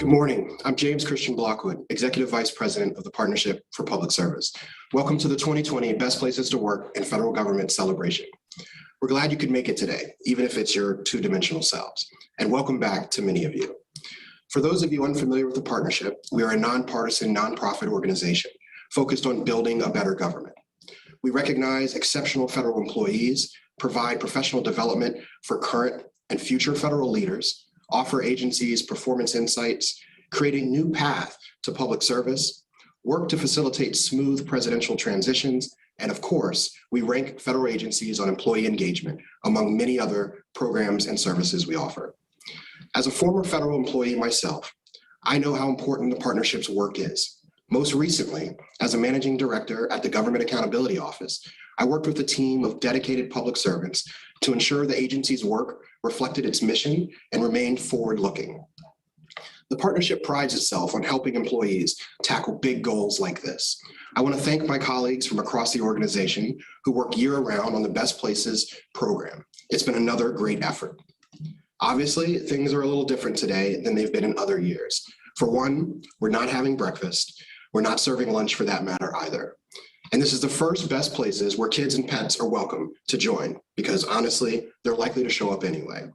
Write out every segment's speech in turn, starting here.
Good morning. I'm James Christian Blockwood, Executive Vice President of the Partnership for Public Service. Welcome to the 2020 Best Places to Work in Federal Government celebration. We're glad you could make it today, even if it's your two-dimensional selves. And welcome back to many of you. For those of you unfamiliar with the partnership, we are a nonpartisan, nonprofit organization focused on building a better government. We recognize exceptional federal employees, provide professional development for current and future federal leaders, offer agencies performance insights, create a new path to public service, work to facilitate smooth presidential transitions, and of course, we rank federal agencies on employee engagement, among many other programs and services we offer. As a former federal employee myself, I know how important the partnership's work is. Most recently, as a managing director at the Government Accountability Office, I worked with a team of dedicated public servants to ensure the agency's work reflected its mission and remained forward-looking. The partnership prides itself on helping employees tackle big goals like this. I want to thank my colleagues from across the organization who work year-round on the Best Places program. It's been another great effort. Obviously, things are a little different today than they've been in other years. For one, we're not having breakfast. We're not serving lunch for that matter either. And this is the first Best Places where kids and pets are welcome to join, because honestly, they're likely to show up anyway.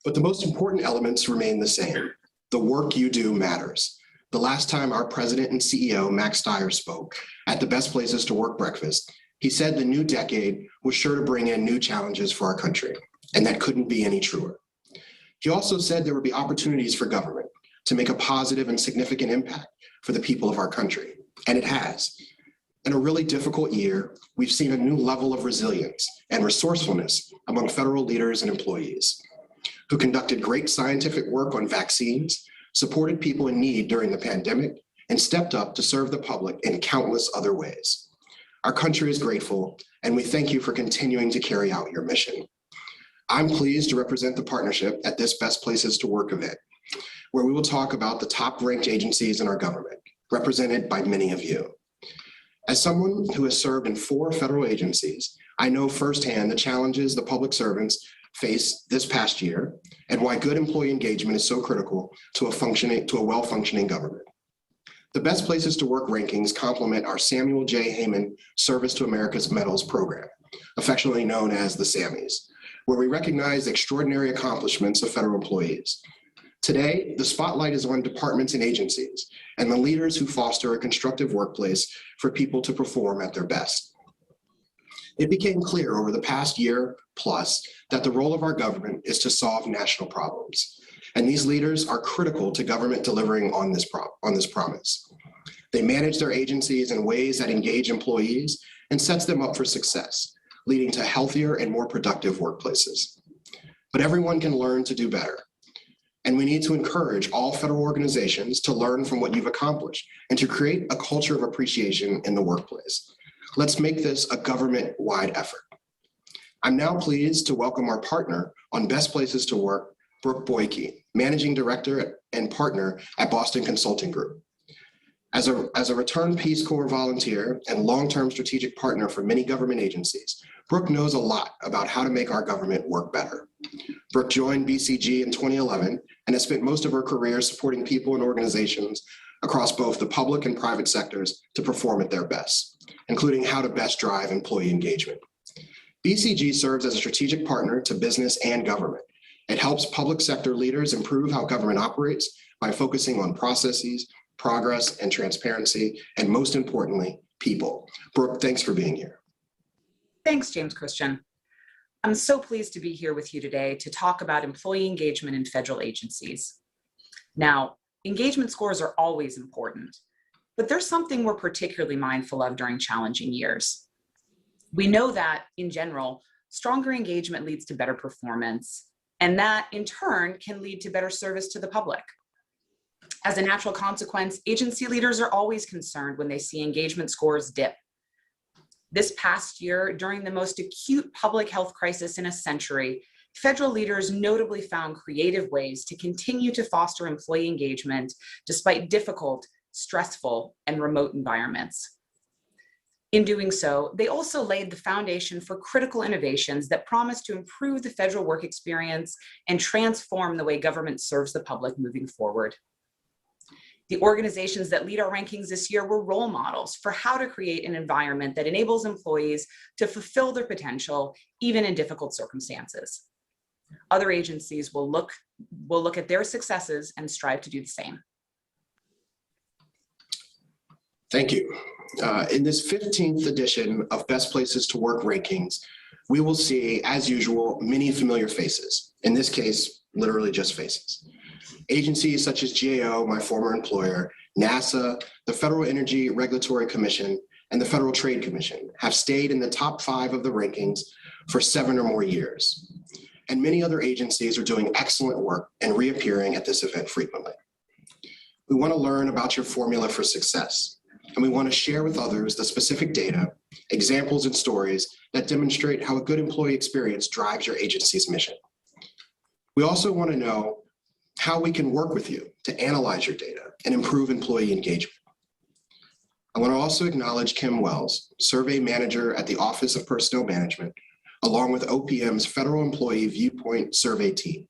But the most important elements remain the same. The work you do matters. The last time our president and CEO, Max Stier, spoke at the Best Places to Work breakfast, he said the new decade was sure to bring in new challenges for our country, and that couldn't be any truer. He also said there would be opportunities for government to make a positive and significant impact for the people of our country, and it has. In a really difficult year, we've seen a new level of resilience and resourcefulness among federal leaders and employees who conducted great scientific work on vaccines, supported people in need during the pandemic, and stepped up to serve the public in countless other ways. Our country is grateful, and we thank you for continuing to carry out your mission. I'm pleased to represent the partnership at this Best Places to Work event, where we will talk about the top-ranked agencies in our government, represented by many of you. As someone who has served in 4 federal agencies, I know firsthand the challenges the public servants face this past year and why good employee engagement is so critical to a well-functioning government. The Best Places to Work rankings complement our Samuel J. Heyman Service to America's Medals program, affectionately known as the SAMMYs, where we recognize the extraordinary accomplishments of federal employees. Today, the spotlight is on departments and agencies and the leaders who foster a constructive workplace for people to perform at their best. It became clear over the past year plus that the role of our government is to solve national problems, and these leaders are critical to government delivering on this promise. They manage their agencies in ways that engage employees and sets them up for success, leading to healthier and more productive workplaces. But everyone can learn to do better. And we need to encourage all federal organizations to learn from what you've accomplished and to create a culture of appreciation in the workplace. Let's make this a government-wide effort. I'm now pleased to welcome our partner on Best Places to Work, Brooke Boyke, Managing Director and Partner at Boston Consulting Group. As a returned Peace Corps volunteer and long-term strategic partner for many government agencies, Brooke knows a lot about how to make our government work better. Brooke joined BCG in 2011 and has spent most of her career supporting people and organizations across both the public and private sectors to perform at their best, including how to best drive employee engagement. BCG serves as a strategic partner to business and government. It helps public sector leaders improve how government operates by focusing on processes, progress, and transparency, and most importantly, people. Brooke, thanks for being here. Thanks, James Christian. I'm so pleased to be here with you today to talk about employee engagement in federal agencies. Now, engagement scores are always important, but there's something we're particularly mindful of during challenging years. We know that, in general, stronger engagement leads to better performance, and that, in turn, can lead to better service to the public. As a natural consequence, agency leaders are always concerned when they see engagement scores dip. This past year, during the most acute public health crisis in a century, federal leaders notably found creative ways to continue to foster employee engagement despite difficult, stressful, and remote environments. In doing so, they also laid the foundation for critical innovations that promise to improve the federal work experience and transform the way government serves the public moving forward. The organizations that lead our rankings this year were role models for how to create an environment that enables employees to fulfill their potential, even in difficult circumstances. Other agencies will look at their successes and strive to do the same. Thank you. In this 15th edition of Best Places to Work rankings, we will see, as usual, many familiar faces. In this case, literally just faces. Agencies such as GAO, my former employer, NASA, the Federal Energy Regulatory Commission, and the Federal Trade Commission have stayed in the top 5 of the rankings for 7 or more years. And many other agencies are doing excellent work and reappearing at this event frequently. We want to learn about your formula for success, and we want to share with others the specific data, examples, and stories that demonstrate how a good employee experience drives your agency's mission. We also want to know how we can work with you to analyze your data and improve employee engagement. I want to also acknowledge Kim Wells, Survey Manager at the Office of Personnel Management, along with OPM's Federal Employee Viewpoint Survey team.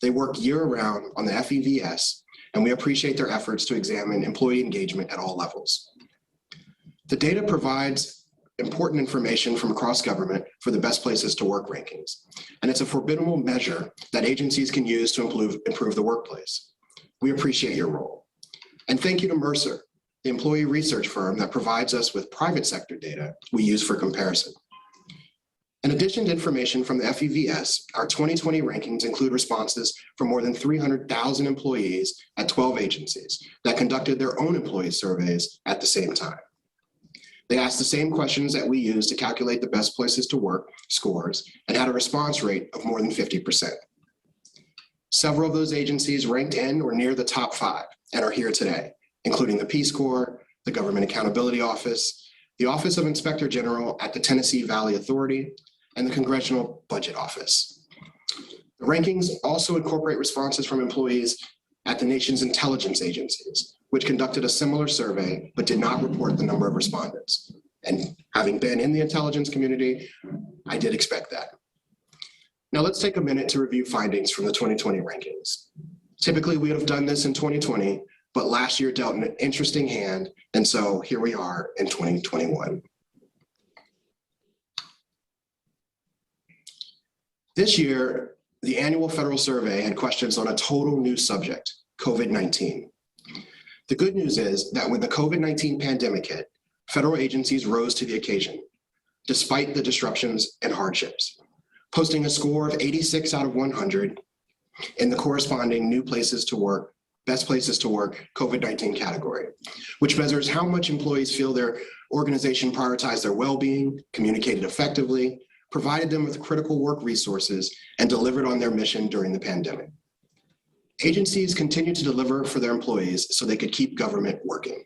They work year-round on the FEVS, and we appreciate their efforts to examine employee engagement at all levels. The data provides important information from across government for the Best Places to Work rankings, and it's a formidable measure that agencies can use to improve the workplace. We appreciate your role. And thank you to Mercer, the employee research firm that provides us with private sector data we use for comparison. In addition to information from the FEVS, our 2020 rankings include responses from more than 300,000 employees at 12 agencies that conducted their own employee surveys at the same time. They asked the same questions that we use to calculate the Best Places to Work scores and had a response rate of more than 50%. Several of those agencies ranked in or near the top 5 and are here today, including the Peace Corps, the Government Accountability Office, the Office of Inspector General at the Tennessee Valley Authority, and the Congressional Budget Office. The rankings also incorporate responses from employees at the nation's intelligence agencies, which conducted a similar survey but did not report the number of respondents. And having been in the intelligence community, I did expect that. Now let's take a minute to review findings from the 2020 rankings. Typically, we would have done this in 2020, but last year dealt an interesting hand, and so here we are in 2021. This year, the annual federal survey had questions on a total new subject, COVID-19. The good news is that when the COVID-19 pandemic hit, federal agencies rose to the occasion, despite the disruptions and hardships, posting a score of 86 out of 100 in the corresponding New Places to Work, Best Places to Work COVID-19 category, which measures how much employees feel their organization prioritized their well-being, communicated effectively, provided them with critical work resources, and delivered on their mission during the pandemic. Agencies continue to deliver for their employees so they could keep government working.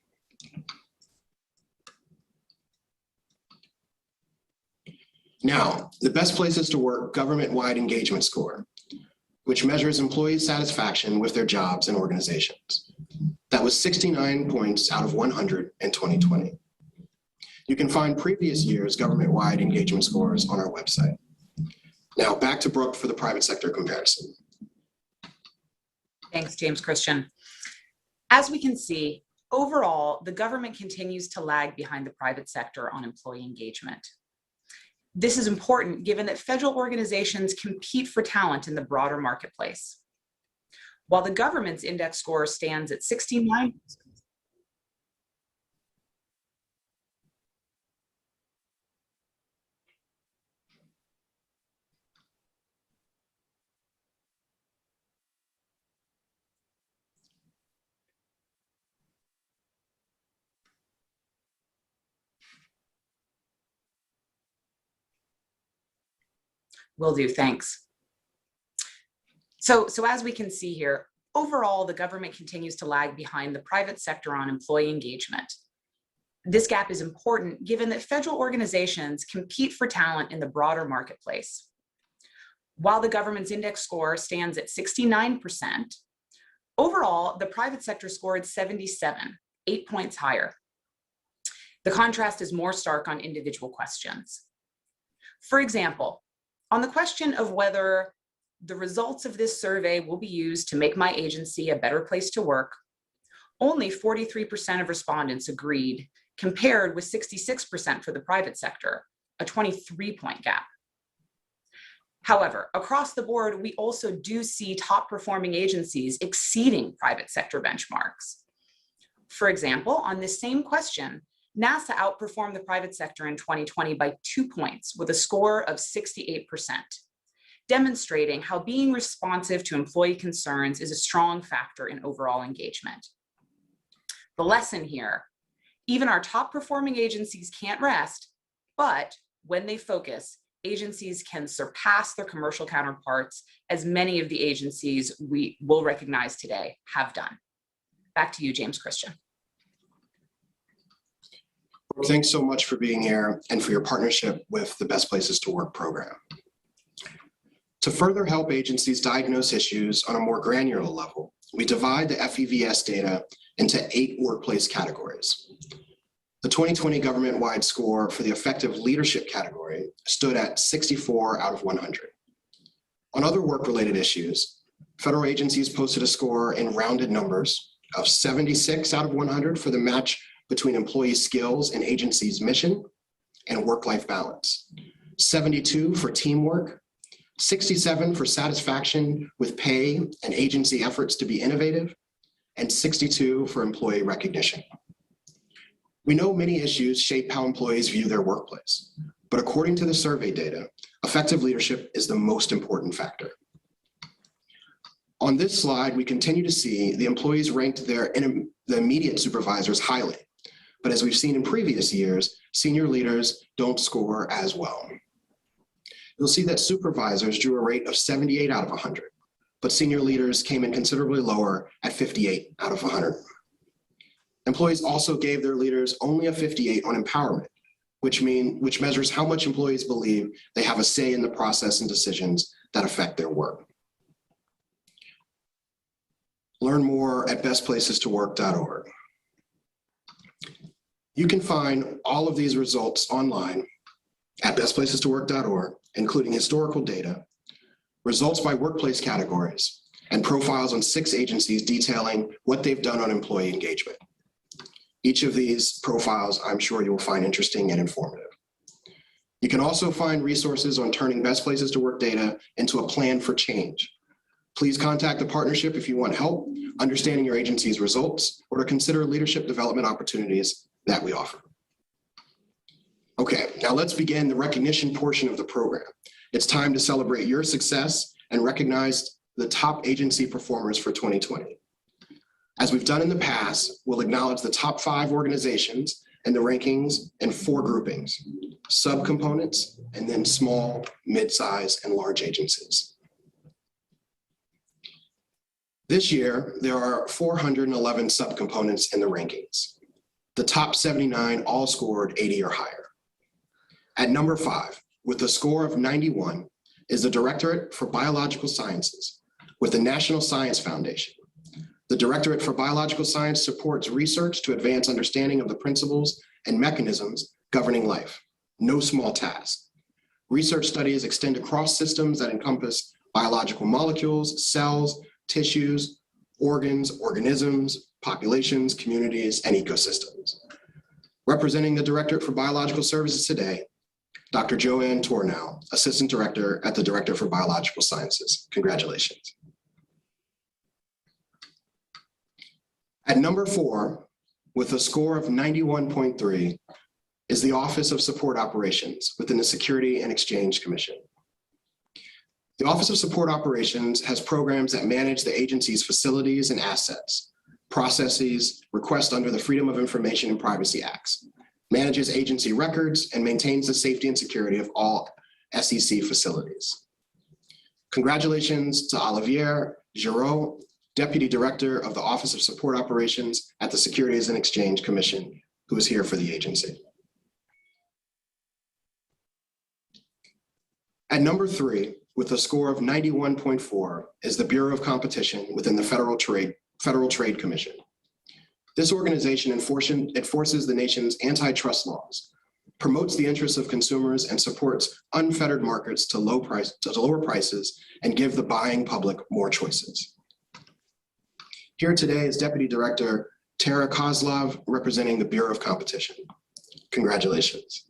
Now, the Best Places to Work government-wide engagement score, which measures employee satisfaction with their jobs and organizations. That was 69 points out of 100 in 2020. You can find previous years' government-wide engagement scores on our website. Now back to Brooke for the private sector comparison. Thanks, James Christian. As we can see, overall, the government continues to lag behind the private sector on employee engagement. This is important given that federal organizations compete for talent in the broader marketplace. While the government's index score stands at 69%, will do, thanks. So as we can see here, overall, the government continues to lag behind the private sector on employee engagement. This gap is important given that federal organizations compete for talent in the broader marketplace. While the government's index score stands at 69%, overall, the private sector scored 77, 8 points higher. The contrast is more stark on individual questions. For example, on the question of whether the results of this survey will be used to make my agency a better place to work, only 43% of respondents agreed, compared with 66% for the private sector, a 23-point gap. However, across the board, we also do see top performing agencies exceeding private sector benchmarks. For example, on this same question, NASA outperformed the private sector in 2020 by 2 points with a score of 68%, demonstrating how being responsive to employee concerns is a strong factor in overall engagement. The lesson here, even our top performing agencies can't rest, but when they focus, agencies can surpass their commercial counterparts, as many of the agencies we will recognize today have done. Back to you, James Christian. Thanks so much for being here and for your partnership with the Best Places to Work program. To further help agencies diagnose issues on a more granular level, we divide the FEVS data into 8 workplace categories. The 2020 government-wide score for the effective leadership category stood at 64 out of 100. On other work-related issues, federal agencies posted a score in rounded numbers of 76 out of 100 for the match between employee skills and agency's mission and work-life balance, 72 for teamwork, 67 for satisfaction with pay and agency efforts to be innovative, and 62 for employee recognition. We know many issues shape how employees view their workplace, but according to the survey data, effective leadership is the most important factor. On this slide, we continue to see the employees ranked the immediate supervisors highly, but as we've seen in previous years, senior leaders don't score as well. You'll see that supervisors drew a rate of 78 out of 100, but senior leaders came in considerably lower at 58 out of 100. Employees also gave their leaders only a 58 on empowerment, which measures how much employees believe they have a say in the process and decisions that affect their work. Learn more at bestplacestowork.org. You can find all of these results online at bestplacestowork.org, including historical data, results by workplace categories, and profiles on 6 agencies detailing what they've done on employee engagement. Each of these profiles, I'm sure you will find interesting and informative. You can also find resources on turning Best Places to Work data into a plan for change. Please contact the partnership if you want help understanding your agency's results or to consider leadership development opportunities that we offer. Okay, now let's begin the recognition portion of the program. It's time to celebrate your success and recognize the top agency performers for 2020. As we've done in the past, we'll acknowledge the top 5 organizations and the rankings in 4 groupings: subcomponents, and then small, mid-size, and large agencies. This year, there are 411 subcomponents in the rankings. The top 79 all scored 80 or higher. At number 5, with a score of 91, is the Directorate for Biological Sciences with the National Science Foundation. The Directorate for Biological Science supports research to advance understanding of the principles and mechanisms governing life. No small task. Research studies extend across systems that encompass biological molecules, cells, tissues, organs, organisms, populations, communities, and ecosystems. Representing the Directorate for Biological Services today, Dr. Joanne Tornow, Assistant Director at the Directorate for Biological Sciences. Congratulations. At number 4, with a score of 91.3, is the Office of Support Operations within the Security and Exchange Commission. The Office of Support Operations has programs that manage the agency's facilities and assets, processes, requests under the Freedom of Information and Privacy Acts, manages agency records, and maintains the safety and security of all SEC facilities. Congratulations to Olivier Giraud, Deputy Director of the Office of Support Operations at the Securities and Exchange Commission, who is here for the agency. At number 3, with a score of 91.4, is the Bureau of Competition within the Federal Trade Commission. This organization enforces the nation's antitrust laws, promotes the interests of consumers, and supports unfettered markets to lower prices and give the buying public more choices. Here today is Deputy Director Tara Kozlov, representing the Bureau of Competition. Congratulations.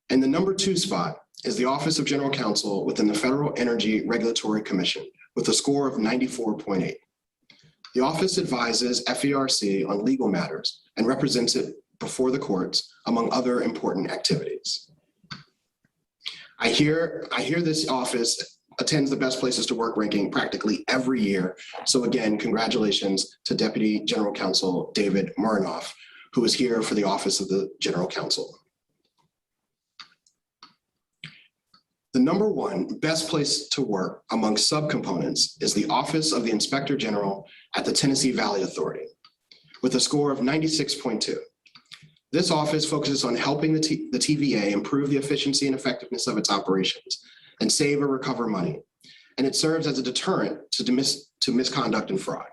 And the number 2 spot is the Office of General Counsel within the Federal Energy Regulatory Commission with a score of 94.8. The office advises FERC on legal matters and represents it before the courts, among other important activities. I hear this office attends the Best Places to Work ranking practically every year. So again, congratulations to Deputy General Counsel David Marinoff, who is here for the Office of the General Counsel. The number 1 best place to work among subcomponents is the Office of the Inspector General at the Tennessee Valley Authority with a score of 96.2. This office focuses on helping the TVA improve the efficiency and effectiveness of its operations and save or recover money. And it serves as a deterrent to misconduct and fraud.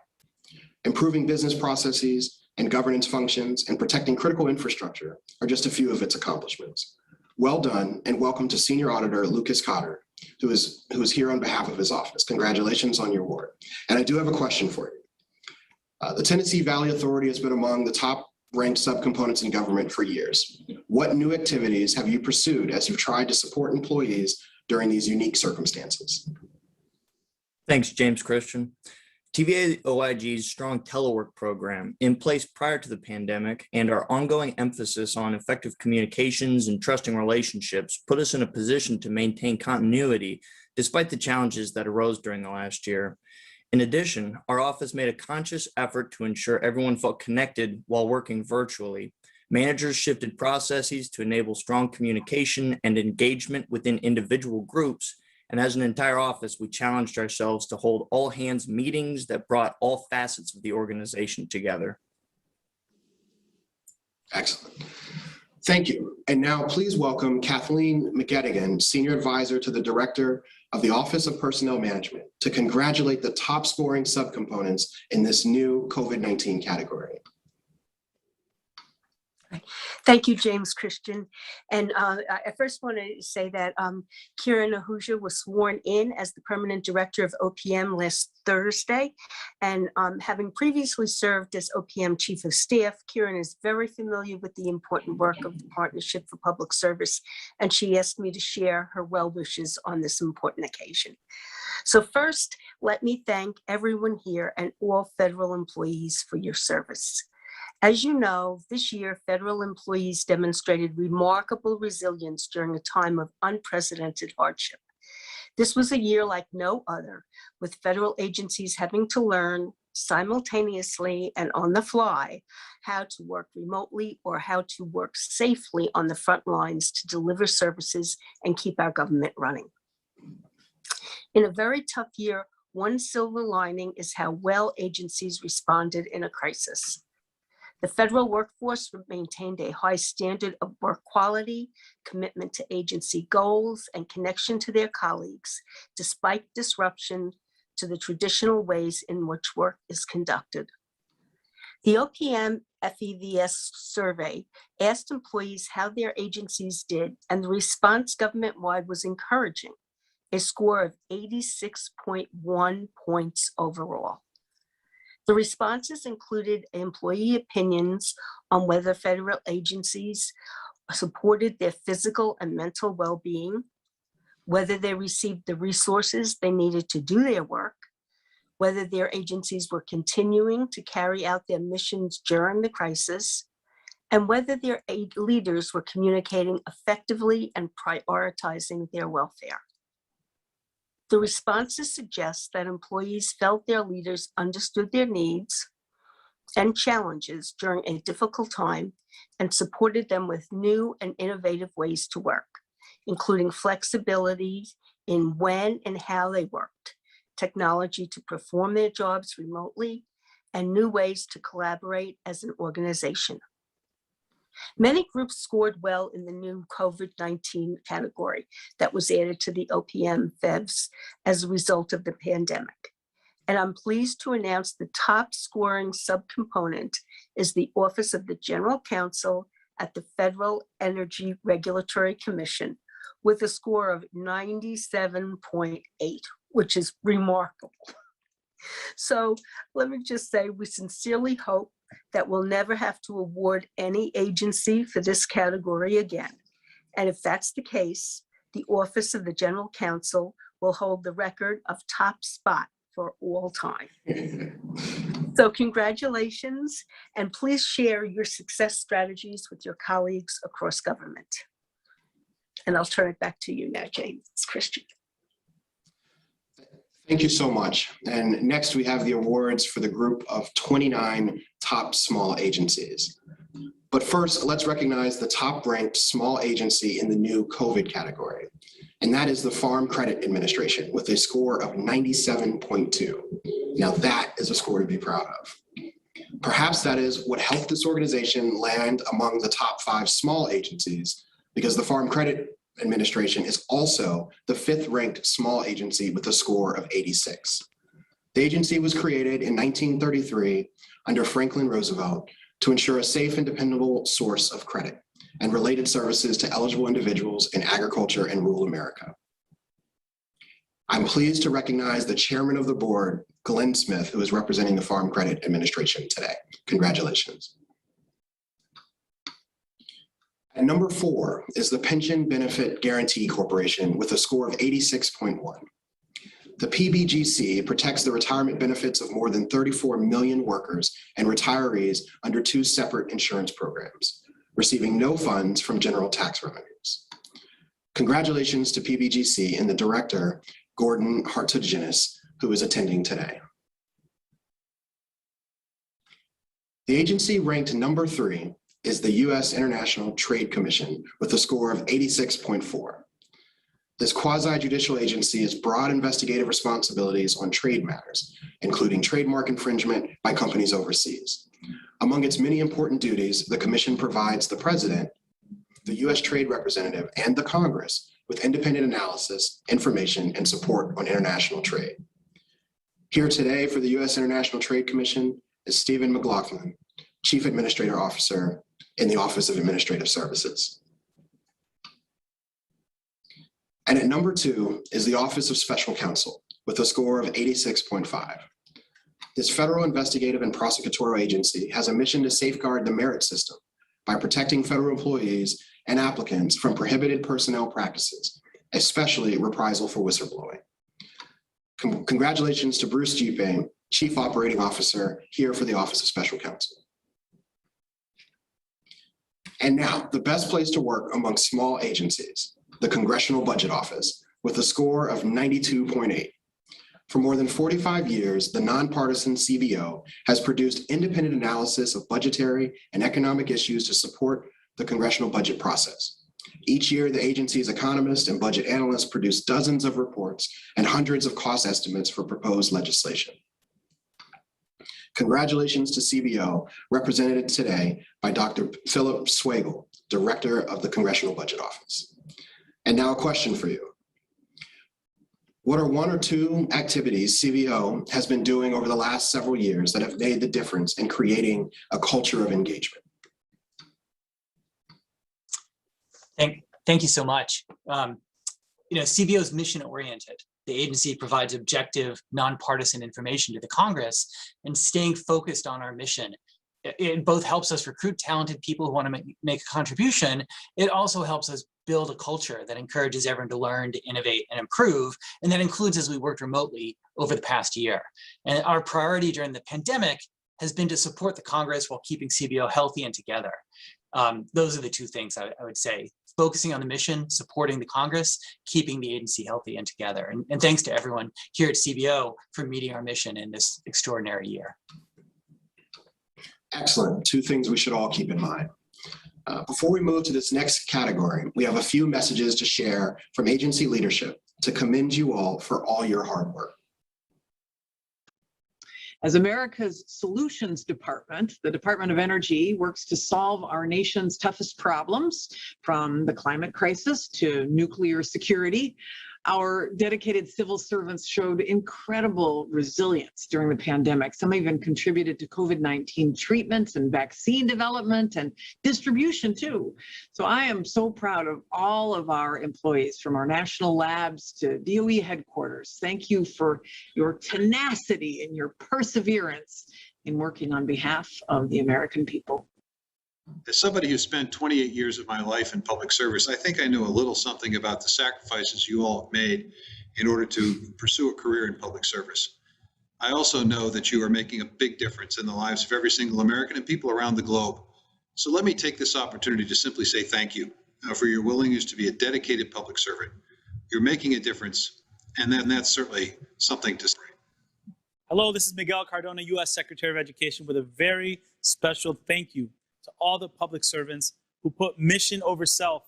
Improving business processes and governance functions and protecting critical infrastructure are just a few of its accomplishments. Well done, and welcome to Senior Auditor Lucas Cotter, who is here on behalf of his office. Congratulations on your award. And I do have a question for you. The Tennessee Valley Authority has been among the top ranked subcomponents in government for years. What new activities have you pursued as you've tried to support employees during these unique circumstances? Thanks, James Christian. TVA OIG's strong telework program in place prior to the pandemic and our ongoing emphasis on effective communications and trusting relationships put us in a position to maintain continuity despite the challenges that arose during the last year. In addition, our office made a conscious effort to ensure everyone felt connected while working virtually. Managers shifted processes to enable strong communication and engagement within individual groups. And as an entire office, we challenged ourselves to hold all hands meetings that brought all facets of the organization together. Excellent. Thank you. And now please welcome Kathleen McGettigan, Senior Advisor to the Director of the Office of Personnel Management, to congratulate the top scoring subcomponents in this new COVID-19 category. Thank you, James Christian. And I first want to say that Kieran Ahuja was sworn in as the permanent director of OPM last Thursday. And having previously served as OPM Chief of Staff, Kieran is very familiar with the important work of the Partnership for Public Service. And she asked me to share her well wishes on this important occasion. So first, let me thank everyone here and all federal employees for your service. As you know, this year, federal employees demonstrated remarkable resilience during a time of unprecedented hardship. This was a year like no other, with federal agencies having to learn simultaneously and on the fly how to work remotely or how to work safely on the front lines to deliver services and keep our government running. In a very tough year, one silver lining is how well agencies responded in a crisis. The federal workforce maintained a high standard of work quality, commitment to agency goals, and connection to their colleagues, despite disruption to the traditional ways in which work is conducted. The OPM FEVS survey asked employees how their agencies did, and the response government-wide was encouraging, a score of 86.1 points overall. The responses included employee opinions on whether federal agencies supported their physical and mental well-being, whether they received the resources they needed to do their work, whether their agencies were continuing to carry out their missions during the crisis, and whether their leaders were communicating effectively and prioritizing their welfare. The responses suggest that employees felt their leaders understood their needs and challenges during a difficult time and supported them with new and innovative ways to work, including flexibility in when and how they worked, technology to perform their jobs remotely, and new ways to collaborate as an organization. Many groups scored well in the new COVID-19 category that was added to the OPM FEVS as a result of the pandemic. And I'm pleased to announce the top scoring subcomponent is the Office of the General Counsel at the Federal Energy Regulatory Commission with a score of 97.8, which is remarkable. So let me just say, we sincerely hope that we'll never have to award any agency for this category again. And if that's the case, the Office of the General Counsel will hold the record of top spot for all time. So congratulations, and please share your success strategies with your colleagues across government. And I'll turn it back to you now, James Christian. Thank you so much. And next we have the awards for the group of 29 top small agencies. But first, let's recognize the top ranked small agency in the new COVID category. And that is the Farm Credit Administration with a score of 97.2. Now that is a score to be proud of. Perhaps that is what helped this organization land among the top 5 small agencies, because the Farm Credit Administration is also the 5th ranked small agency with a score of 86. The agency was created in 1933 under Franklin Roosevelt to ensure a safe and dependable source of credit and related services to eligible individuals in agriculture and rural America. I'm pleased to recognize the chairman of the board, Glenn Smith, who is representing the Farm Credit Administration today. Congratulations. And number 4 is the Pension Benefit Guaranty Corporation with a score of 86.1. The PBGC protects the retirement benefits of more than 34 million workers and retirees under 2 separate insurance programs, receiving no funds from general tax revenues. Congratulations to PBGC and the director, Gordon Hartogenis, who is attending today. The agency ranked number 3 is the U.S. International Trade Commission with a score of 86.4. This quasi-judicial agency has broad investigative responsibilities on trade matters, including trademark infringement by companies overseas. Among its many important duties, the Commission provides the President, the U.S. Trade Representative, and the Congress with independent analysis, information, and support on international trade. Here today for the U.S. International Trade Commission is Stephen McLaughlin, Chief Administrative Officer in the Office of Administrative Services. And at number 2 is the Office of Special Counsel with a score of 86.5. This federal investigative and prosecutorial agency has a mission to safeguard the merit system by protecting federal employees and applicants from prohibited personnel practices, especially reprisal for whistleblowing. Congratulations to Bruce Gipe, Chief Operating Officer here for the Office of Special Counsel. And now, the best place to work among small agencies, the Congressional Budget Office, with a score of 92.8. For more than 45 years, the nonpartisan CBO has produced independent analysis of budgetary and economic issues to support the congressional budget process. Each year, the agency's economists and budget analysts produce dozens of reports and hundreds of cost estimates for proposed legislation. Congratulations to CBO, represented today by Dr. Philip Swagel, Director of the Congressional Budget Office. And now a question for you. What are 1 or 2 activities CBO has been doing over the last several years that have made the difference in creating a culture of engagement? Thank you so much. CBO is mission oriented. The agency provides objective, nonpartisan information to the Congress, and staying focused on our mission. It both helps us recruit talented people who want to make a contribution. It also helps us build a culture that encourages everyone to learn, to innovate, and improve. And that includes as we worked remotely over the past year. And our priority during the pandemic has been to support the Congress while keeping CBO healthy and together. Those are the 2 things I would say: focusing on the mission, supporting the Congress, keeping the agency healthy and together. And thanks to everyone here at CBO for meeting our mission in this extraordinary year. Excellent. 2 things we should all keep in mind. Before we move to this next category, we have a few messages to share from agency leadership to commend you all for all your hard work. As America's Solutions Department, the Department of Energy works to solve our nation's toughest problems, from the climate crisis to nuclear security. Our dedicated civil servants showed incredible resilience during the pandemic. Some even contributed to COVID-19 treatments and vaccine development and distribution too. So I am so proud of all of our employees, from our national labs to DOE headquarters. Thank you for your tenacity and your perseverance in working on behalf of the American people. As somebody who spent 28 years of my life in public service, I think I know a little something about the sacrifices you all have made in order to pursue a career in public service. I also know that you are making a big difference in the lives of every single American and people around the globe. So let me take this opportunity to simply say thank you for your willingness to be a dedicated public servant. You're making a difference, and that's certainly something to celebrate. Hello, this is Miguel Cardona, U.S. Secretary of Education, with a very special thank you to all the public servants who put mission over self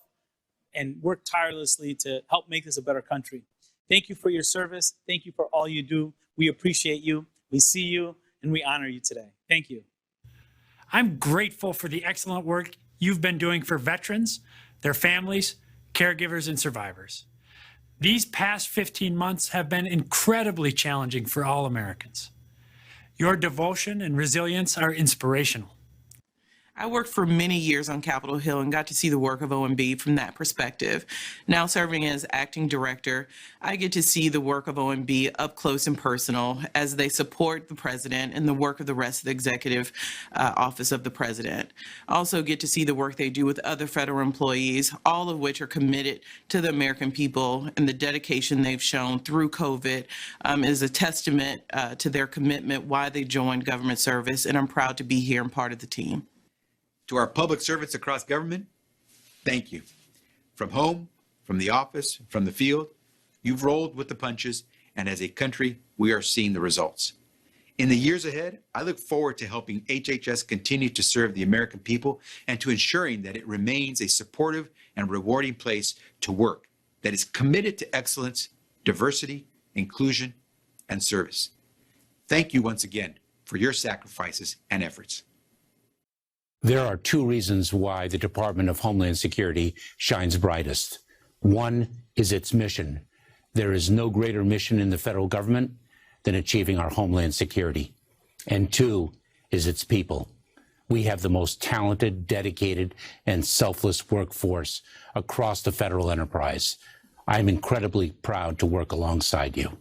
and work tirelessly to help make this a better country. Thank you for your service. Thank you for all you do. We appreciate you. We see you, and we honor you today. Thank you. I'm grateful for the excellent work you've been doing for veterans, their families, caregivers, and survivors. These past 15 months have been incredibly challenging for all Americans. Your devotion and resilience are inspirational. I worked for many years on Capitol Hill and got to see the work of OMB from that perspective. Now serving as acting director, I get to see the work of OMB up close and personal as they support the president and the work of the rest of the executive office of the president. I also get to see the work they do with other federal employees, all of which are committed to the American people, and the dedication they've shown through COVID is a testament to their commitment, why they joined government service, and I'm proud to be here and part of the team. To our public servants across government, thank you. From home, from the office, from the field, you've rolled with the punches, and as a country, we are seeing the results. In the years ahead, I look forward to helping HHS continue to serve the American people and to ensuring that it remains a supportive and rewarding place to work that is committed to excellence, diversity, inclusion, and service. Thank you once again for your sacrifices and efforts. There are two reasons why the Department of Homeland Security shines brightest. One is its mission. There is no greater mission in the federal government than achieving our homeland security. And two is its people. We have the most talented, dedicated, and selfless workforce across the federal enterprise. I'm incredibly proud to work alongside you.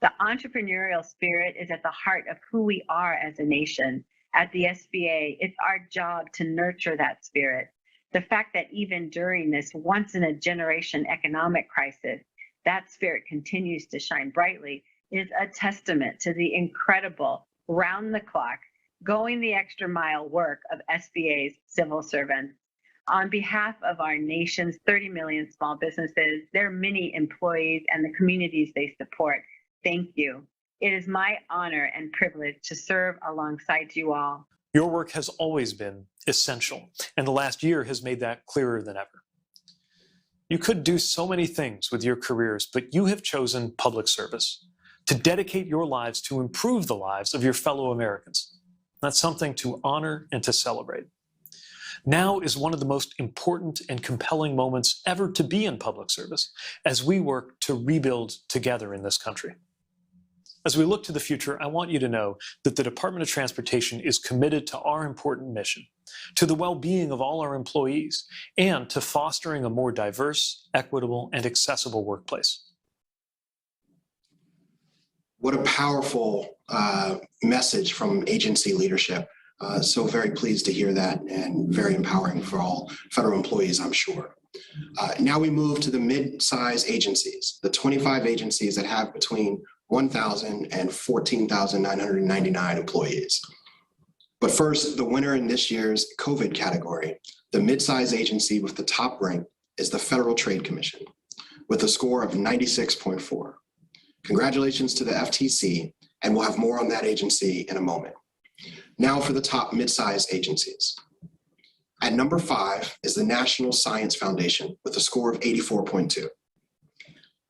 The entrepreneurial spirit is at the heart of who we are as a nation. At the SBA, it's our job to nurture that spirit. The fact that even during this once-in-a-generation economic crisis, that spirit continues to shine brightly is a testament to the incredible, round-the-clock, going the extra mile work of SBA's civil servants. On behalf of our nation's 30 million small businesses, their many employees, and the communities they support, thank you. It is my honor and privilege to serve alongside you all. Your work has always been essential, and the last year has made that clearer than ever. You could do so many things with your careers, but you have chosen public service, to dedicate your lives to improve the lives of your fellow Americans. That's something to honor and to celebrate. Now is one of the most important and compelling moments ever to be in public service as we work to rebuild together in this country. As we look to the future, I want you to know that the Department of Transportation is committed to our important mission, to the well-being of all our employees, and to fostering a more diverse, equitable, and accessible workplace. What a powerful message from agency leadership. So very pleased to hear that, and very empowering for all federal employees, I'm sure. Now we move to the mid-size agencies, the 25 agencies that have between 1,000 and 14,999 employees. But first, the winner in this year's COVID category, the mid-size agency with the top rank, is the Federal Trade Commission with a score of 96.4. Congratulations to the FTC, and we'll have more on that agency in a moment. Now for the top mid-size agencies. At number 5 is the National Science Foundation with a score of 84.2.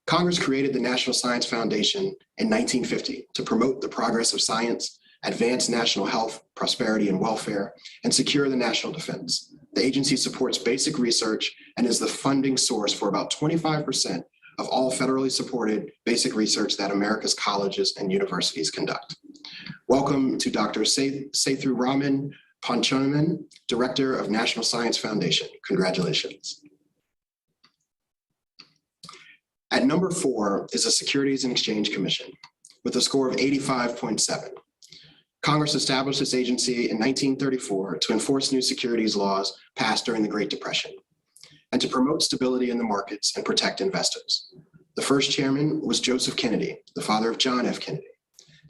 Congress created the National Science Foundation in 1950 to promote the progress of science, advance national health, prosperity, and welfare, and secure the national defense. The agency supports basic research and is the funding source for about 25% of all federally supported basic research that America's colleges and universities conduct. Welcome to Dr. Sethuraman Panchanaman, Director of National Science Foundation. Congratulations. At number 4 is the Securities and Exchange Commission with a score of 85.7. Congress established this agency in 1934 to enforce new securities laws passed during the Great Depression and to promote stability in the markets and protect investors. The first chairman was Joseph Kennedy, the father of John F. Kennedy.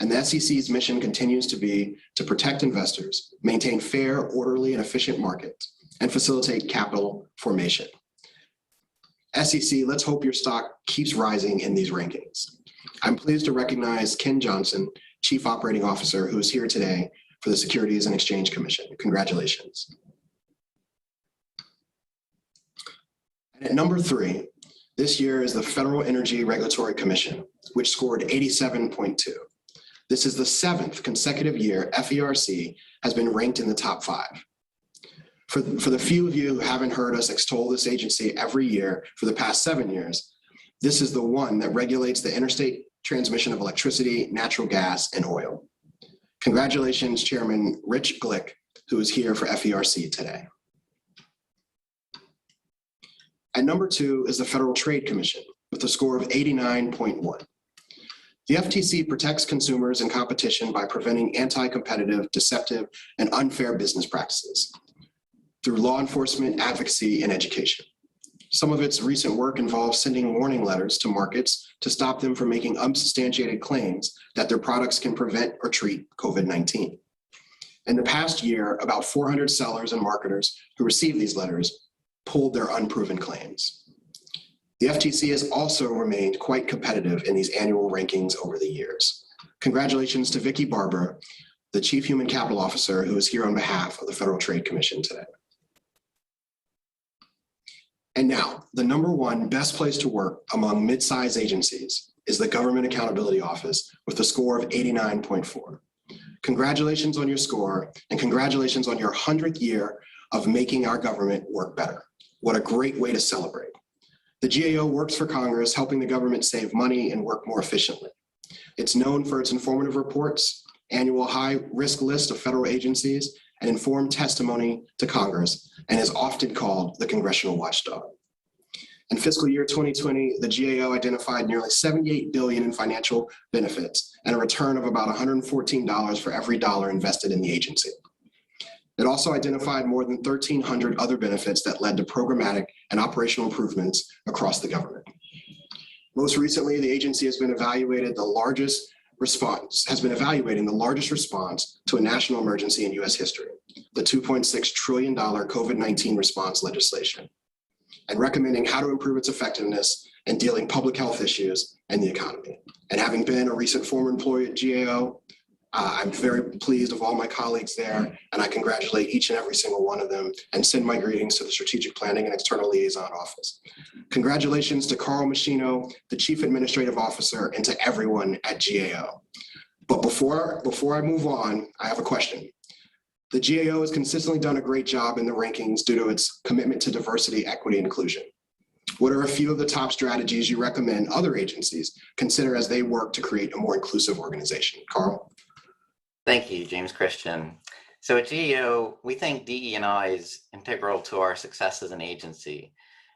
And the SEC's mission continues to be to protect investors, maintain fair, orderly, and efficient markets, and facilitate capital formation. SEC, let's hope your stock keeps rising in these rankings. I'm pleased to recognize Ken Johnson, Chief Operating Officer, who is here today for the Securities and Exchange Commission. Congratulations. And at number 3, this year is the Federal Energy Regulatory Commission, which scored 87.2. This is the 7th consecutive year FERC has been ranked in the top 5. For the few of you who haven't heard us extol this agency every year for the past 7 years, this is the one that regulates the interstate transmission of electricity, natural gas, and oil. Congratulations, Chairman Rich Glick, who is here for FERC today. At number 2 is the Federal Trade Commission with a score of 89.1. The FTC protects consumers and competition by preventing anti-competitive, deceptive, and unfair business practices through law enforcement, advocacy, and education. Some of its recent work involves sending warning letters to markets to stop them from making unsubstantiated claims that their products can prevent or treat COVID-19. In the past year, about 400 sellers and marketers who received these letters pulled their unproven claims. The FTC has also remained quite competitive in these annual rankings over the years. Congratulations to Vicki Barber, the Chief Human Capital Officer, who is here on behalf of the Federal Trade Commission today. And now, the number 1 best place to work among mid-size agencies is the Government Accountability Office with a score of 89.4. Congratulations on your score, and congratulations on your 100th year of making our government work better. What a great way to celebrate. The GAO works for Congress, helping the government save money and work more efficiently. It's known for its informative reports, annual high-risk list of federal agencies, and informed testimony to Congress, and is often called the Congressional Watchdog. In fiscal year 2020, the GAO identified nearly $78 billion in financial benefits and a return of about $114 for every dollar invested in the agency. It also identified more than 1,300 other benefits that led to programmatic and operational improvements across the government. Most recently, the agency has been evaluating the largest response to a national emergency in U.S. history, the $2.6 trillion COVID-19 response legislation, and recommending how to improve its effectiveness in dealing public health issues and the economy. And having been a recent former employee at GAO, I'm very pleased of all my colleagues there, and I congratulate each and every single one of them and send my greetings to the Strategic Planning and External Liaison Office. Congratulations to Carl Machino, the Chief Administrative Officer, and to everyone at GAO. But before I move on, I have a question. The GAO has consistently done a great job in the rankings due to its commitment to diversity, equity, and inclusion. What are a few of the top strategies you recommend other agencies consider as they work to create a more inclusive organization? Carl? Thank you, James Christian. So at GAO, we think DE&I is integral to our success as an agency.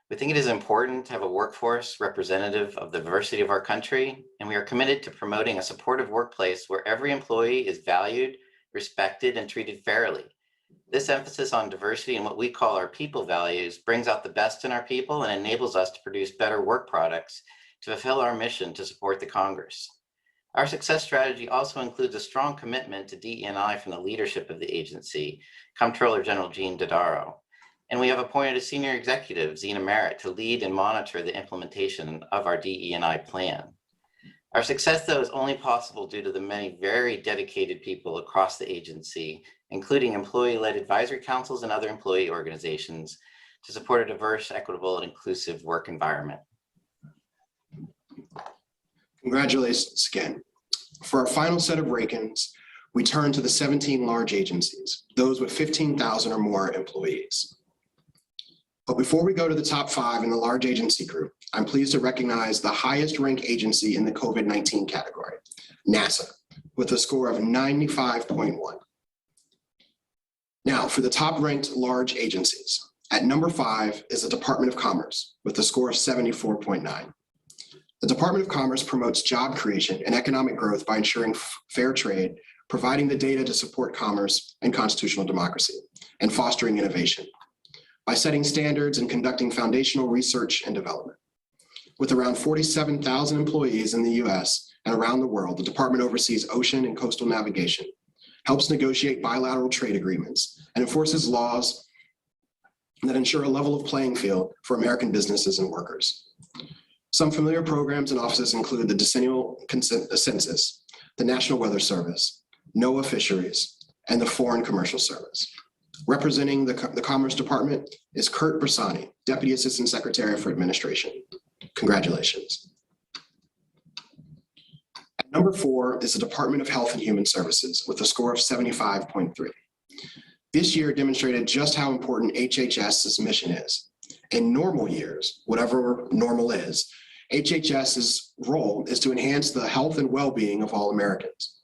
We think it is important to have a workforce representative of the diversity of our country, and we are committed to promoting a supportive workplace where every employee is valued, respected, and treated fairly. This emphasis on diversity and what we call our people values brings out the best in our people and enables us to produce better work products to fulfill our mission to support the Congress. Our success strategy also includes a strong commitment to DE&I from the leadership of the agency, Comptroller General Gene Dodaro. And we have appointed a senior executive, Zena Merritt, to lead and monitor the implementation of our DE&I plan. Our success, though, is only possible due to the many very dedicated people across the agency, including employee-led advisory councils and other employee organizations, to support a diverse, equitable, and inclusive work environment. Congratulations again. For our final set of rankings, we turn to the 17 large agencies, those with 15,000 or more employees. But before we go to the top 5 in the large agency group, I'm pleased to recognize the highest ranked agency in the COVID-19 category, NASA, with a score of 95.1. Now, for the top ranked large agencies, at number 5 is the Department of Commerce with a score of 74.9. The Department of Commerce promotes job creation and economic growth by ensuring fair trade, providing the data to support commerce and constitutional democracy, and fostering innovation by setting standards and conducting foundational research and development. With around 47,000 employees in the US and around the world, the department oversees ocean and coastal navigation, helps negotiate bilateral trade agreements, and enforces laws that ensure a level of playing field for American businesses and workers. Some familiar programs and offices include the Decennial Census, the National Weather Service, NOAA Fisheries, and the Foreign Commercial Service. Representing the Commerce Department is Kurt Bersani, Deputy Assistant Secretary for Administration. Congratulations. At number 4 is the Department of Health and Human Services with a score of 75.3. This year demonstrated just how important HHS's mission is. In normal years, whatever normal is, HHS's role is to enhance the health and well-being of all Americans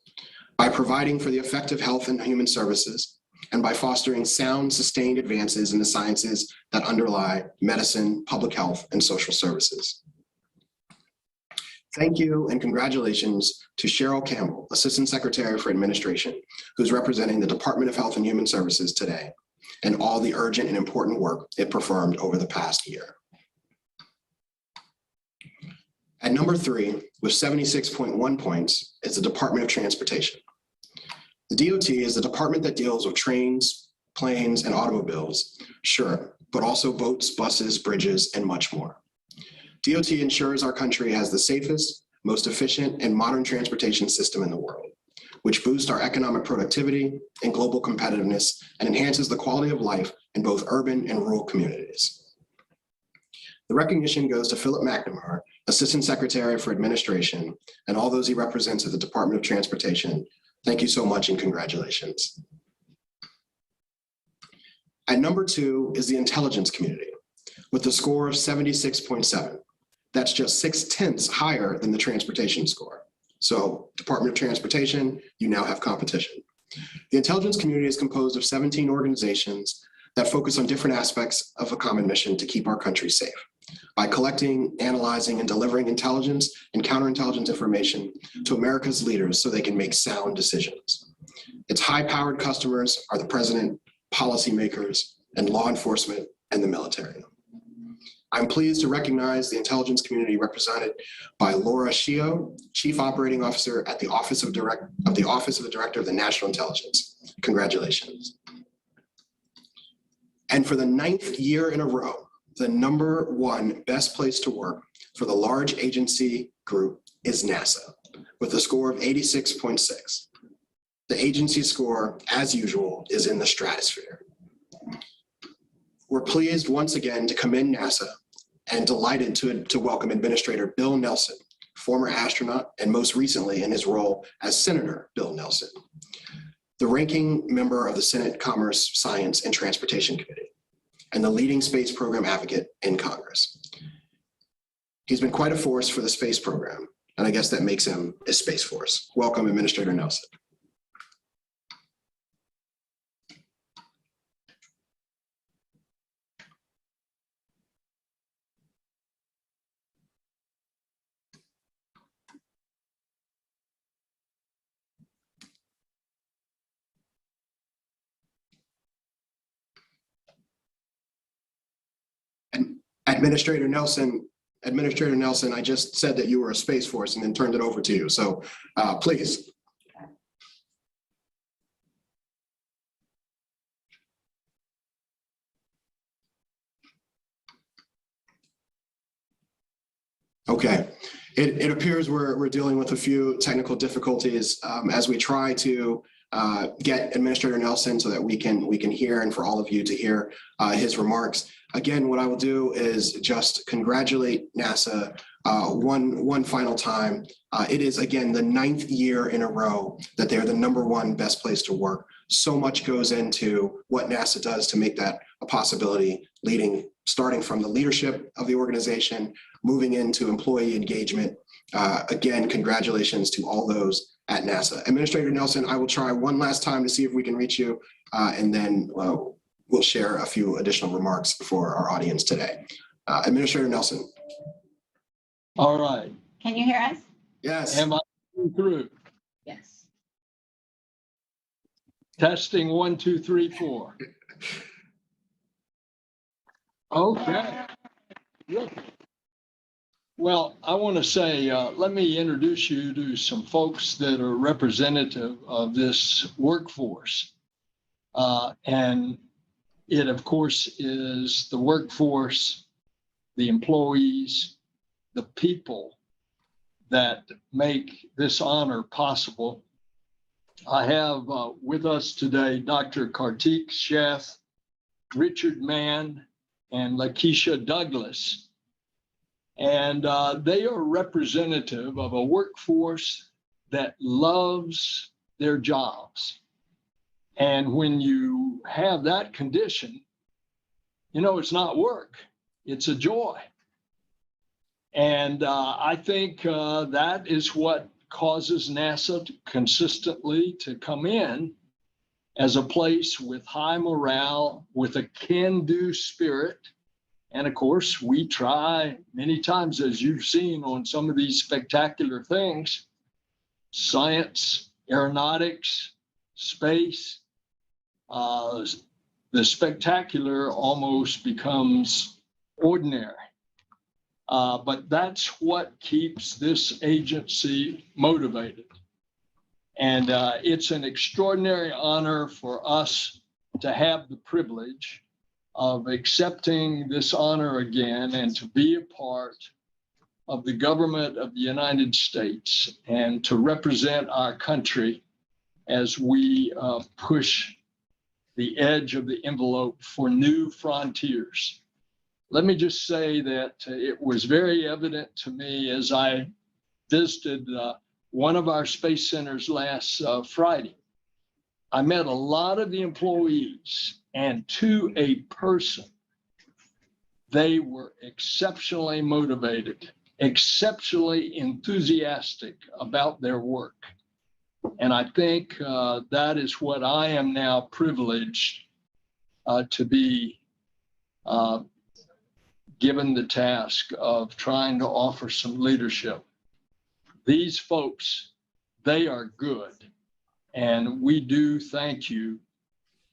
by providing for the effective health and human services and by fostering sound, sustained advances in the sciences that underlie medicine, public health, and social services. Thank you and congratulations to Cheryl Campbell, Assistant Secretary for Administration, who's representing the Department of Health and Human Services today, and all the urgent and important work it performed over the past year. At number 3, with 76.1 points, is the Department of Transportation. The DOT is the department that deals with trains, planes, and automobiles, sure, but also boats, buses, bridges, and much more. DOT ensures our country has the safest, most efficient, and modern transportation system in the world, which boosts our economic productivity and global competitiveness and enhances the quality of life in both urban and rural communities. The recognition goes to Philip McNamara, Assistant Secretary for Administration, and all those he represents at the Department of Transportation. Thank you so much and congratulations. At number 2 is the intelligence community with a score of 76.7. That's just 0.6 higher than the transportation score. So Department of Transportation, you now have competition. The intelligence community is composed of 17 organizations that focus on different aspects of a common mission to keep our country safe by collecting, analyzing, and delivering intelligence and counterintelligence information to America's leaders so they can make sound decisions. Its high-powered customers are the president, policymakers, and law enforcement, and the military. I'm pleased to recognize the intelligence community represented by Laura Shio, Chief Operating Officer at the Office of the Director of the National Intelligence. Congratulations. And for the 9th year in a row, the number 1 best place to work for the large agency group is NASA with a score of 86.6. The agency score, as usual, is in the stratosphere. We're pleased once again to commend NASA and delighted to welcome Administrator Bill Nelson, former astronaut, and most recently in his role as Senator Bill Nelson, the ranking member of the Senate Commerce, Science, and Transportation Committee, and the leading space program advocate in Congress. He's been quite a force for the space program, and I guess that makes him a Space Force. Welcome, Administrator Nelson. Administrator Nelson, I just said that you were a Space Force and then turned it over to you. So please. Okay. It appears we're dealing with a few technical difficulties as we try to get Administrator Nelson so that we can hear and for all of you to hear his remarks. Again, what I will do is just congratulate NASA one final time. It is, again, the 9th year in a row that they're the number 1 best place to work So much goes into what NASA does to make that a possibility, starting from the leadership of the organization, moving into employee engagement. Again, congratulations to all those at NASA. Administrator Nelson, I will try one last time to see if we can reach you, and then we'll share a few additional remarks for our audience today. Administrator Nelson. All right. Can you hear us? Yes. Am I through? Yes. Testing 1, 2, 3, 4. Okay. Look. Well, I want to say, let me introduce you to some folks that are representative of this workforce. And it, of course, is the workforce, the employees, the people that make this honor possible. I have with us today Dr. Kartik Sheth, Richard Mann, and Lakeisha Douglas. And they are representative of a workforce that loves their jobs. And when you have that condition, you know, it's not work, it's a joy. And I think that is what causes NASA to consistently to come in as a place with high morale, with a can-do spirit. And of course, we try many times, as you've seen on some of these spectacular things, science, aeronautics, space, the spectacular almost becomes ordinary. But that's what keeps this agency motivated. And it's an extraordinary honor for us to have the privilege of accepting this honor again and to be a part of the government of the United States and to represent our country as we push the edge of the envelope for new frontiers. Let me just say that it was very evident to me as I visited one of our space centers last Friday. I met a lot of the employees, and to a person, they were exceptionally motivated, exceptionally enthusiastic about their work. And I think that is what I am now privileged to be given the task of trying to offer some leadership. These folks, they are good. And we do thank you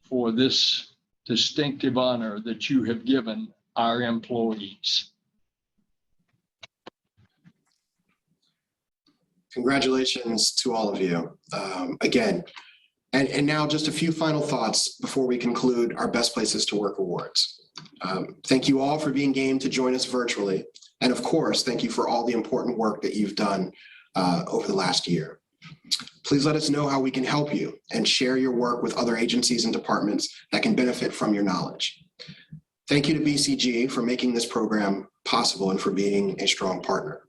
for this distinctive honor that you have given our employees. Congratulations to all of you. Again, and now just a few final thoughts before we conclude our Best Places to Work awards. Thank you all for being game to join us virtually. And of course, thank you for all the important work that you've done over the last year. Please let us know how we can help you and share your work with other agencies and departments that can benefit from your knowledge. Thank you to BCG for making this program possible and for being a strong partner.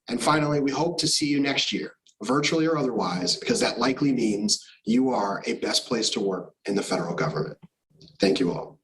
And finally, we hope to see you next year, virtually or otherwise, because that likely means you are a best place to work in the federal government. Thank you all.